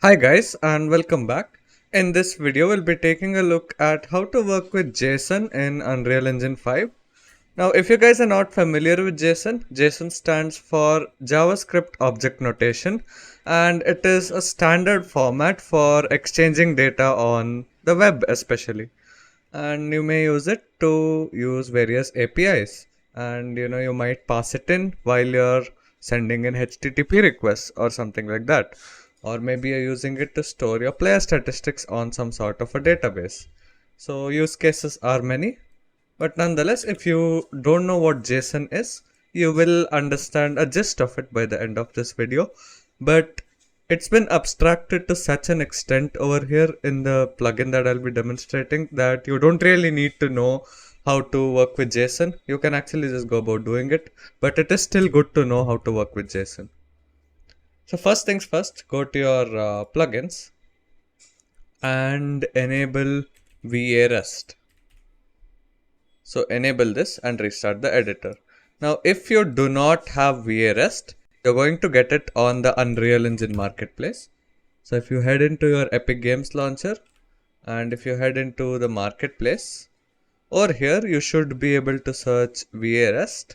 Hi guys and welcome back. In this video we'll be taking a look at how to work with JSON in Unreal Engine 5. Now if you guys are not familiar with JSON, JSON stands for JavaScript Object Notation and it is a standard format for exchanging data on the web especially. And you may use it to use various APIs and you might pass it in while you're sending an HTTP request or something like that, or maybe you're using it to store your player statistics on some sort of a database. So use cases are many, but nonetheless if you don't know what JSON is, you will understand a gist of it by the end of this video. But it's been abstracted to such an extent over here in the plugin that I'll be demonstrating that you don't really need to know how to work with JSON. You can actually just go about doing it, but it is still good to know how to work with JSON. So first things first, go to your plugins and enable Vrest. So enable this and restart the editor. Now if you do not have Vrest, you're going to get it on the Unreal Engine Marketplace. So if you head into your Epic Games launcher and if you head into the marketplace, over here you should be able to search Vrest.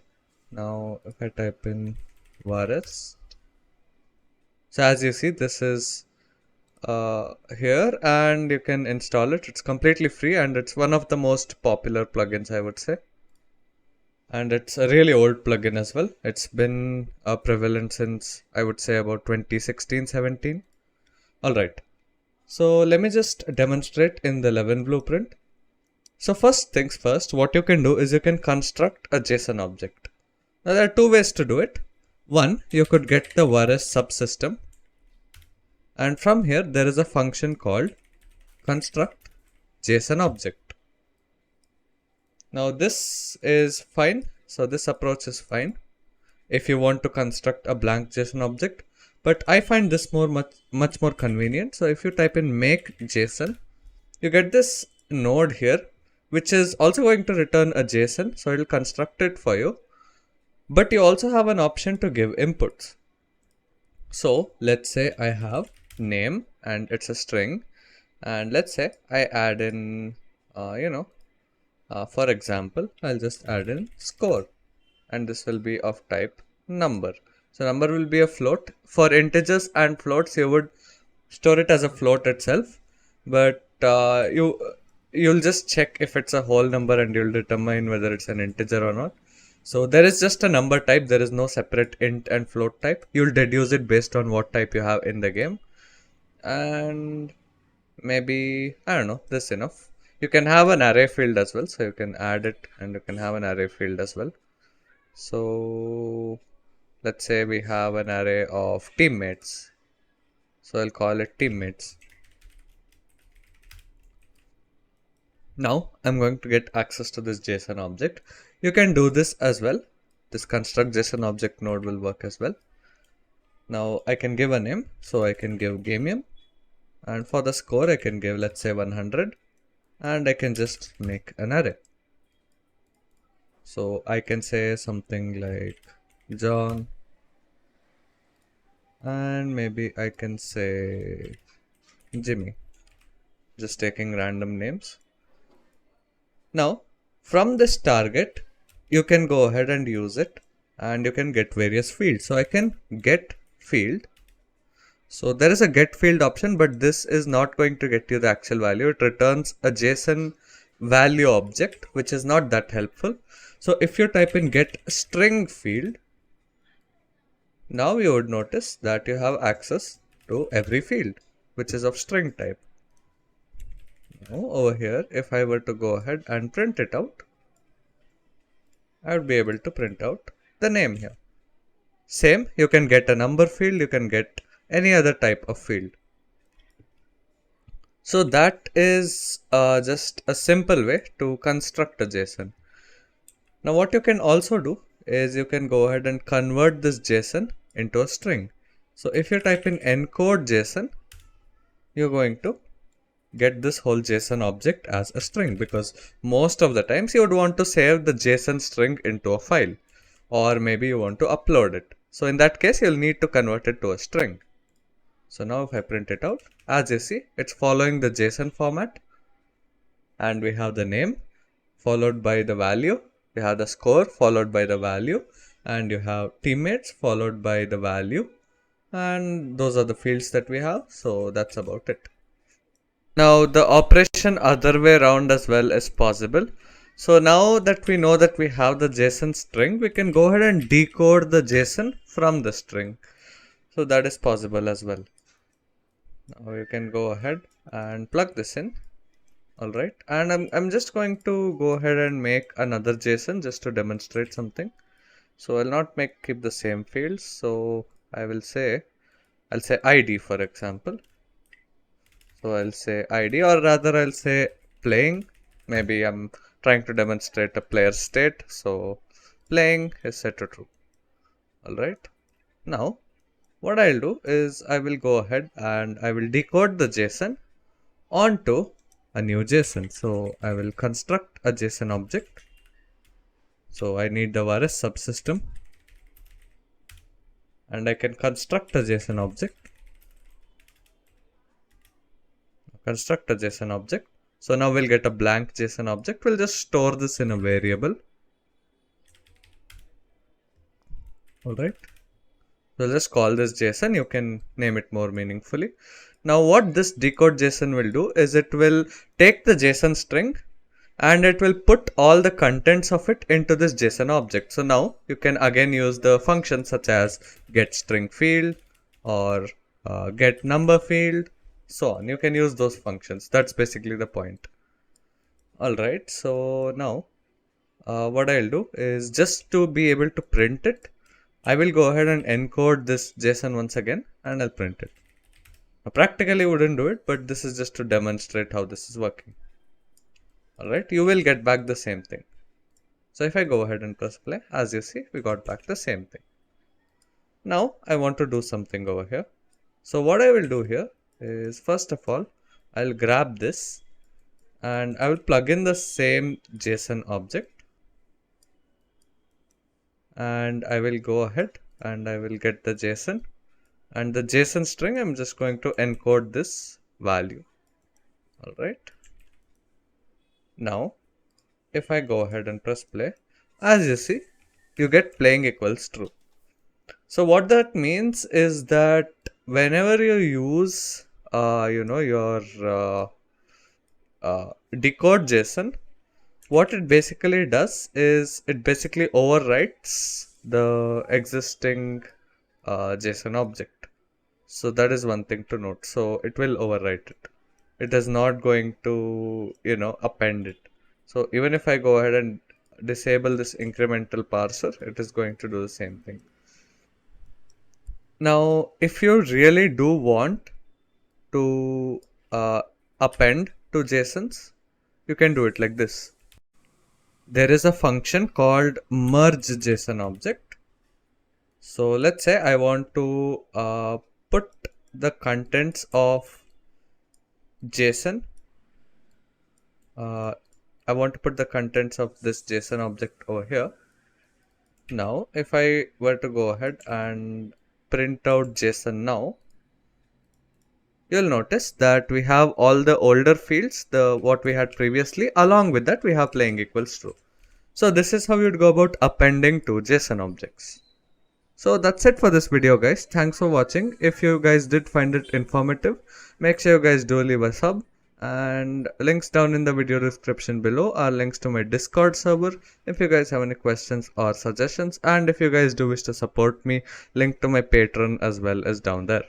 Now if I type in Vrest, so as you see this is here and you can install it. It's completely free and it's one of the most popular plugins, I would say. And it's a really old plugin as well. It's been prevalent since I would say about 2016-17. Alright, so let me just demonstrate in the 11 blueprint. So first things first, what you can do is you can construct a JSON object. Now there are two ways to do it. One, you could get the Vrest subsystem, and from here there is a function called construct JSON object. Now this is fine. So this approach is fine if you want to construct a blank JSON object, but I find this much more convenient. So if you type in make JSON, you get this node here which is also going to return a JSON, so it will construct it for you, but you also have an option to give inputs. So let's say I have name and it's a string, and let's say I add in for example I'll just add in score, and this will be of type number. So number will be a float. For integers and floats you would store it as a float itself, but you'll just check if it's a whole number and you'll determine whether it's an integer or not. So there is just a number type, there is no separate int and float type. You'll deduce it based on what type you have in the game. And maybe, I don't know, this enough. You can have an array field as well, so you can add it and you can have an array field as well. So let's say we have an array of teammates, so I'll call it teammates. Now I'm going to get access to this JSON object. You can do this as well. This construct JSON object node will work as well. Now I can give a name, so I can give game, and for the score I can give, let's say, 100, and I can just make an array. So I can say something like John, and maybe I can say Jimmy, just taking random names. Now from this target you can go ahead and use it, and you can get various fields. So I can get field. So there is a get field option, but this is not going to get you the actual value. It returns a JSON value object, which is not that helpful. So if you type in get string field, now you would notice that you have access to every field which is of string type. Now over here, if I were to go ahead and print it out, I would be able to print out the name here. Same, you can get a number field, you can get any other type of field. So that is just a simple way to construct a JSON. Now what you can also do is you can go ahead and convert this JSON into a string. So if you type in encode JSON, you're going to get this whole JSON object as a string, because most of the times you would want to save the JSON string into a file, or maybe you want to upload it. So in that case you'll need to convert it to a string. So now if I print it out, as you see, it's following the JSON format, and we have the name followed by the value, we have the score followed by the value, and you have teammates followed by the value, and those are the fields that we have. So that's about it. Now the operation other way around as well is possible. So now that we know that we have the JSON string, we can go ahead and decode the JSON from the string. So that is possible as well. Now you can go ahead and plug this in. Alright, and I'm just going to go ahead and make another JSON just to demonstrate something. So I'll not keep the same fields. So I'll say ID for example. So I'll say ID, or rather I'll say playing. Maybe I'm trying to demonstrate a player state. So playing is set to true. Alright. Now what I'll do is I will go ahead and I will decode the JSON onto a new JSON. So I will construct a JSON object. So I need the Vrest subsystem, and I can construct a JSON object. So now we'll get a blank JSON object. We'll just store this in a variable. Alright. So just call this JSON. You can name it more meaningfully. Now what this decode JSON will do is it will take the JSON string and it will put all the contents of it into this JSON object. So now you can again use the functions such as get string field or get number field, so on. You can use those functions. That's basically the point. Alright, so now what I'll do is, just to be able to print it, I will go ahead and encode this JSON once again and I'll print it. Now, practically wouldn't do it, but this is just to demonstrate how this is working. Alright, you will get back the same thing. So if I go ahead and press play, as you see, we got back the same thing. Now I want to do something over here. So what I will do here is, first of all, I'll grab this and I will plug in the same JSON object. And I will go ahead and I will get the JSON, and the JSON string I'm just going to encode this value. Alright. Now if I go ahead and press play, as you see, you get playing equals true. So what that means is that whenever you use your decode JSON, what it basically does is it basically overwrites the existing JSON object. So that is one thing to note. So it will overwrite it. It is not going to append it. So even if I go ahead and disable this incremental parser, it is going to do the same thing. Now if you really do want to append to JSONs, you can do it like this. There is a function called merge JSON object. So let's say I want to put the contents of JSON. I want to put the contents of this JSON object over here. Now if I were to go ahead and print out JSON now, you'll notice that we have all the older fields, what we had previously. Along with that, we have playing equals true. So this is how you'd go about appending to JSON objects. So that's it for this video, guys. Thanks for watching. If you guys did find it informative, make sure you guys do leave a sub, and links down in the video description below are links to my Discord server if you guys have any questions or suggestions, and if you guys do wish to support me, link to my Patreon as well is down there.